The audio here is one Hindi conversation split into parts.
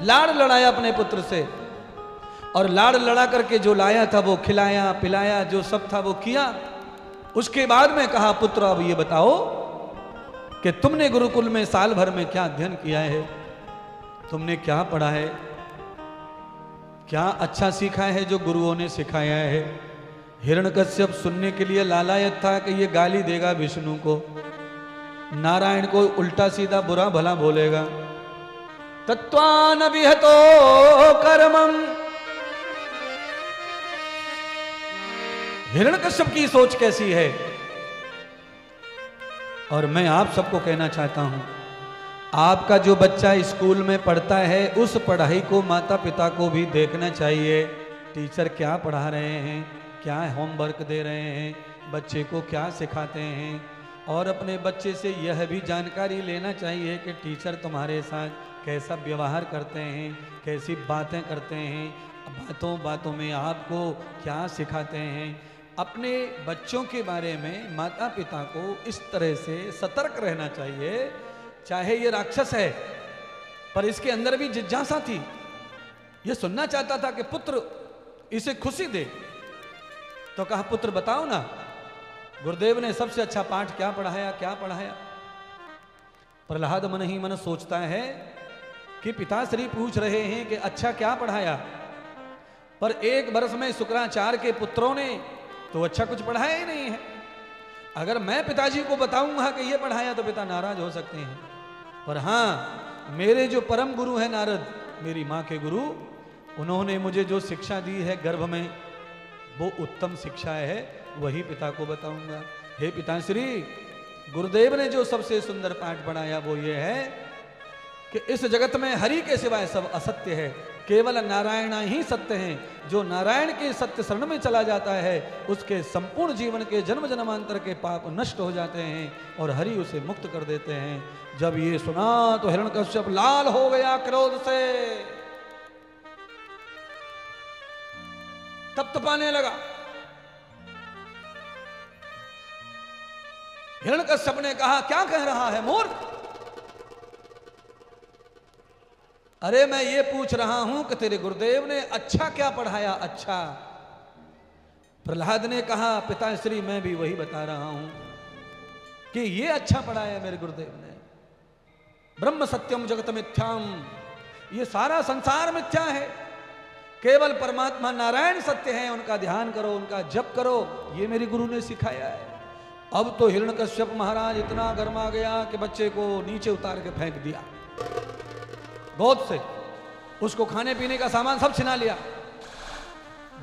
लाड़ लड़ाया अपने पुत्र से, और लाड़ लड़ा करके जो लाया था वो खिलाया पिलाया, जो सब था वो किया। उसके बाद में कहा, पुत्र अब ये बताओ कि तुमने गुरुकुल में साल भर में क्या अध्ययन किया है, तुमने क्या पढ़ा है, क्या अच्छा सीखा है जो गुरुओं ने सिखाया है। हिरण्यकश्यप सुनने के लिए लालायत था कि ये गाली देगा विष्णु को, नारायण को उल्टा सीधा बुरा भला बोलेगा। तत्वान विहतो कर्मम, हिरण्यकश्यप की सोच कैसी है। और मैं आप सबको कहना चाहता हूं, आपका जो बच्चा स्कूल में पढ़ता है उस पढ़ाई को माता पिता को भी देखना चाहिए। टीचर क्या पढ़ा रहे हैं, क्या होमवर्क दे रहे हैं, बच्चे को क्या सिखाते हैं, और अपने बच्चे से यह भी जानकारी लेना चाहिए कि टीचर तुम्हारे साथ कैसा व्यवहार करते हैं, कैसी बातें करते हैं, बातों बातों में आपको क्या सिखाते हैं। अपने बच्चों के बारे में माता पिता को इस तरह से सतर्क रहना चाहिए। चाहे ये राक्षस है पर इसके अंदर भी जिज्ञासा थी, ये सुनना चाहता था कि पुत्र इसे खुशी दे। तो कहा, पुत्र बताओ ना, गुरुदेव ने सबसे अच्छा पाठ क्या पढ़ाया, क्या पढ़ाया। प्रहलाद मन ही मन सोचता है कि पिताश्री पूछ रहे हैं कि अच्छा क्या पढ़ाया, पर एक वर्ष में शुक्राचार्य के पुत्रों ने तो अच्छा कुछ पढ़ाया ही नहीं है। अगर मैं पिताजी को बताऊंगा कि ये पढ़ाया तो पिता नाराज हो सकते हैं, पर हाँ, मेरे जो परम गुरु है नारद, मेरी माँ के गुरु, उन्होंने मुझे जो शिक्षा दी है गर्भ में, वो उत्तम शिक्षा है, वही पिता को बताऊंगा। हे पिताश्री, गुरुदेव ने जो सबसे सुंदर पाठ पढ़ाया वो ये है कि इस जगत में हरि के सिवाय सब असत्य है, केवल नारायण ही सत्य हैं। जो नारायण के सत्य शरण में चला जाता है उसके संपूर्ण जीवन के जन्म जन्मांतर के पाप नष्ट हो जाते हैं और हरि उसे मुक्त कर देते हैं। जब ये सुना तो हिरण्यकश्यप लाल हो गया क्रोध से, तप्तपाने लगा। हिरण्यकश्यप ने कहा, क्या कह रहा है मूर्ख, अरे मैं ये पूछ रहा हूं कि तेरे गुरुदेव ने अच्छा क्या पढ़ाया। अच्छा। प्रहलाद ने कहा, पिताश्री मैं भी वही बता रहा हूं कि ये अच्छा पढ़ाया मेरे गुरुदेव ने। ब्रह्म सत्यम जगत मिथ्याम, ये सारा संसार मिथ्या है, केवल परमात्मा नारायण सत्य है, उनका ध्यान करो, उनका जप करो, ये मेरे गुरु ने सिखाया है। अब तो हिरण्यकश्यप महाराज इतना गर्मा गया कि बच्चे को नीचे उतार के फेंक दिया गोद से, उसको खाने पीने का सामान सब छिना लिया,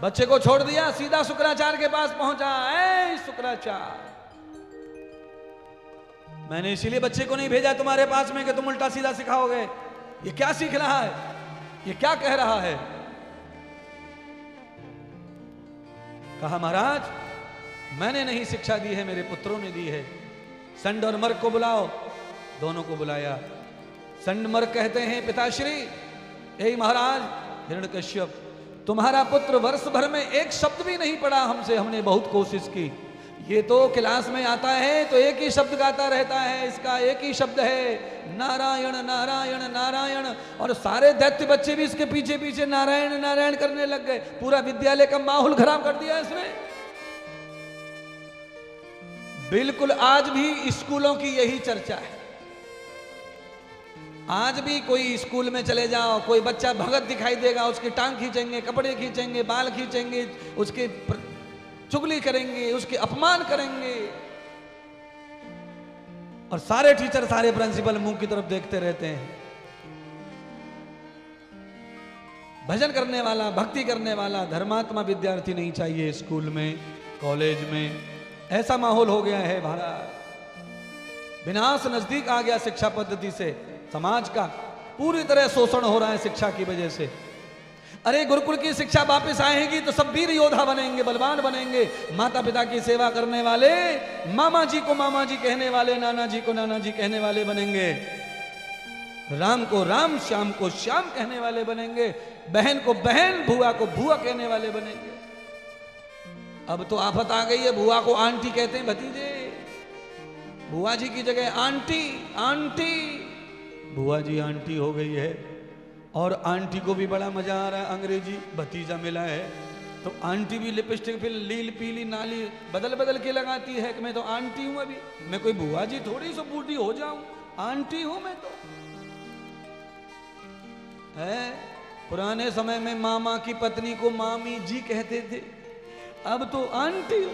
बच्चे को छोड़ दिया, सीधा शुक्राचार्य के पास पहुंचा। ऐ शुक्राचार्य, मैंने इसीलिए बच्चे को नहीं भेजा तुम्हारे पास में कि तुम उल्टा सीधा सिखाओगे। ये क्या सीख रहा है, ये क्या कह रहा है। कहा, महाराज मैंने नहीं शिक्षा दी है, मेरे पुत्रों ने दी है। संड और मर्क को बुलाओ। दोनों को बुलाया। संड मर्क कहते हैं, पिताश्री, यही महाराज हिरण्यकश्यप, तुम्हारा पुत्र वर्ष भर में एक शब्द भी नहीं पढ़ा हमसे, हमने बहुत कोशिश की। ये तो क्लास में आता है तो एक ही शब्द गाता रहता है, इसका एक ही शब्द है नारायण नारायण नारायण, और सारे दैत्य बच्चे भी इसके पीछे पीछे नारायण नारायण करने लग गए। पूरा विद्यालय का माहौल खराब कर दिया इसने। बिल्कुल आज भी स्कूलों की यही चर्चा है। आज भी कोई स्कूल में चले जाओ, कोई बच्चा भगत दिखाई देगा, उसकी टांग खींचेंगे, कपड़े खींचेंगे, बाल खींचेंगे, उसके चुगली करेंगे, उसके अपमान करेंगे, और सारे टीचर सारे प्रिंसिपल मुंह की तरफ देखते रहते हैं। भजन करने वाला, भक्ति करने वाला, धर्मात्मा विद्यार्थी नहीं चाहिए स्कूल में, कॉलेज में। ऐसा माहौल हो गया है भारत। विनाश नजदीक आ गया शिक्षा पद्धति से। समाज का पूरी तरह शोषण हो रहा है शिक्षा की वजह से। अरे गुरुकुल की शिक्षा वापस आएगी तो सब वीर योद्धा बनेंगे, बलवान बनेंगे, माता पिता की सेवा करने वाले, मामा जी को मामा जी कहने वाले, नाना जी को नाना जी कहने वाले बनेंगे, राम को राम, श्याम को श्याम कहने वाले बनेंगे, बहन को बहन, भुआ को भुआ कहने वाले बनेंगे। अब तो आफत आ गई है, भुआ को आंटी कहते हैं, भतीजे। भुआ जी की जगह आंटी, आंटी, बुआ जी आंटी हो गई है। और आंटी को भी बड़ा मजा आ रहा है, अंग्रेजी भतीजा मिला है तो आंटी भी लिपस्टिक फिर लील पीली नाली बदल बदल के लगाती है कि मैं तो आंटी हूं, अभी मैं कोई बुआ जी थोड़ी सी बूढ़ी हो जाऊं, आंटी हूं मैं तो है। पुराने समय में मामा की पत्नी को मामी जी कहते थे, अब तो आंटी हो,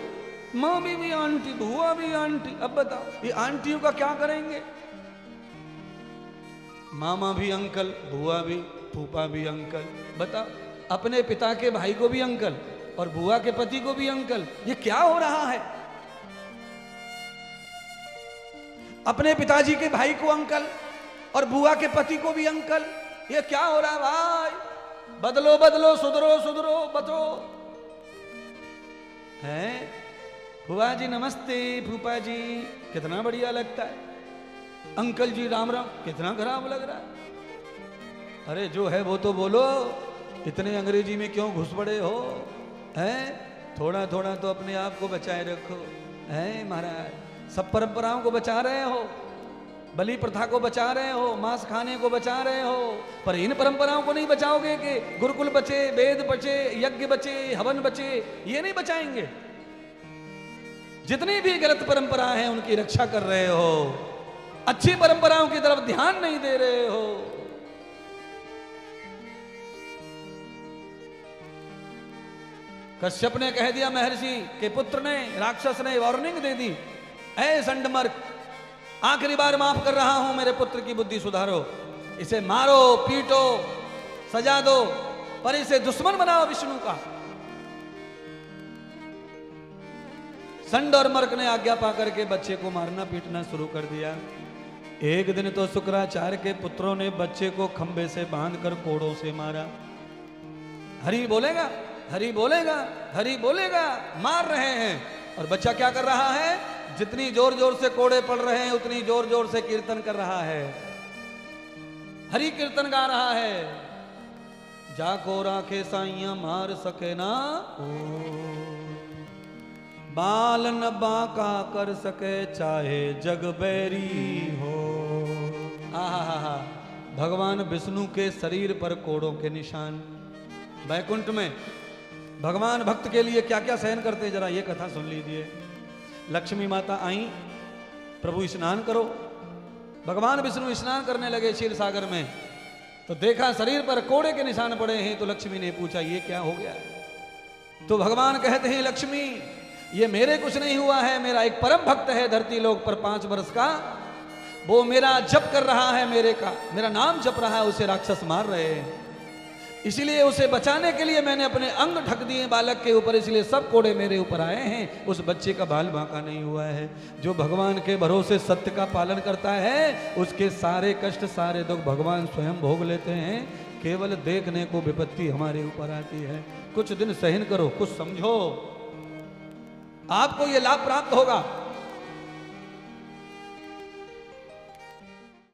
मामी भी आंटी, बुआ भी आंटी। अब बताओ ये आंटियों का क्या करेंगे? मामा भी अंकल, बुआ भी, फूफा भी अंकल। बताओ अपने पिता के भाई को भी अंकल और बुआ के पति को भी अंकल, ये क्या हो रहा है? अपने पिताजी के भाई को अंकल और बुआ के पति को भी अंकल, ये क्या हो रहा है भाई? बदलो बदलो, सुधरो सुधरो, बदलो। है बुआ जी नमस्ते, फूफा जी कितना बढ़िया लगता है, अंकल जी राम राम, कितना खराब लग रहा है। अरे जो है वो तो बोलो, इतने अंग्रेजी में क्यों घुस पड़े हो? हैं थोड़ा थोड़ा तो अपने आप को बचाए रखो। हैं महाराज, सब परंपराओं को बचा रहे हो, बलि प्रथा को बचा रहे हो, मांस खाने को बचा रहे हो, पर इन परंपराओं को नहीं बचाओगे कि गुरुकुल बचे, वेद बचे, यज्ञ बचे, हवन बचे, ये नहीं बचाएंगे। जितनी भी गलत परंपरा है उनकी रक्षा कर रहे हो, अच्छी परंपराओं की तरफ ध्यान नहीं दे रहे हो। कश्यप ने कह दिया महर्षि के पुत्र ने, राक्षस ने वार्निंग दे दी, ऐ संडमर्क, आखिरी बार माफ कर रहा हूं, मेरे पुत्र की बुद्धि सुधारो, इसे मारो पीटो सजा दो, पर इसे दुश्मन बनाओ विष्णु का। संड और मर्क ने आज्ञा पाकर के बच्चे को मारना पीटना शुरू कर दिया। एक दिन तो शुक्राचार्य के पुत्रों ने बच्चे को खंबे से बांधकर कोड़ों से मारा। हरि बोलेगा, हरि बोलेगा, हरि बोलेगा, मार रहे हैं। और बच्चा क्या कर रहा है? जितनी जोर जोर से कोड़े पड़ रहे हैं उतनी जोर जोर से कीर्तन कर रहा है, हरि कीर्तन गा रहा है। जाको राखे साइया मार सके ना ओ, बाल न बाका कर सके चाहे जग बैरी हो। आहा, भगवान विष्णु के शरीर पर कोड़ों के निशान। वैकुंठ में भगवान भक्त के लिए क्या क्या सहन करते, जरा ये कथा सुन लीजिए। लक्ष्मी माता आई, प्रभु स्नान करो। भगवान विष्णु स्नान करने लगे क्षीर सागर में, तो देखा शरीर पर कोड़े के निशान पड़े हैं। तो लक्ष्मी ने पूछा ये क्या हो गया? तो भगवान कहते हैं लक्ष्मी ये मेरे कुछ नहीं हुआ है, मेरा एक परम भक्त है धरती लोक पर 5 वर्ष का, वो मेरा जप कर रहा है, मेरा नाम जप रहा है, उसे राक्षस मार रहे हैं, इसलिए उसे बचाने के लिए मैंने अपने अंग ढक दिए बालक के ऊपर, इसलिए सब कोड़े मेरे ऊपर आए हैं। उस बच्चे का बाल बांका नहीं हुआ है। जो भगवान के भरोसे सत्य का पालन करता है उसके सारे कष्ट सारे दुख भगवान स्वयं भोग लेते हैं, केवल देखने को विपत्ति हमारे ऊपर आती है। कुछ दिन सहन करो, कुछ समझो, आपको ये लाभ प्राप्त होगा।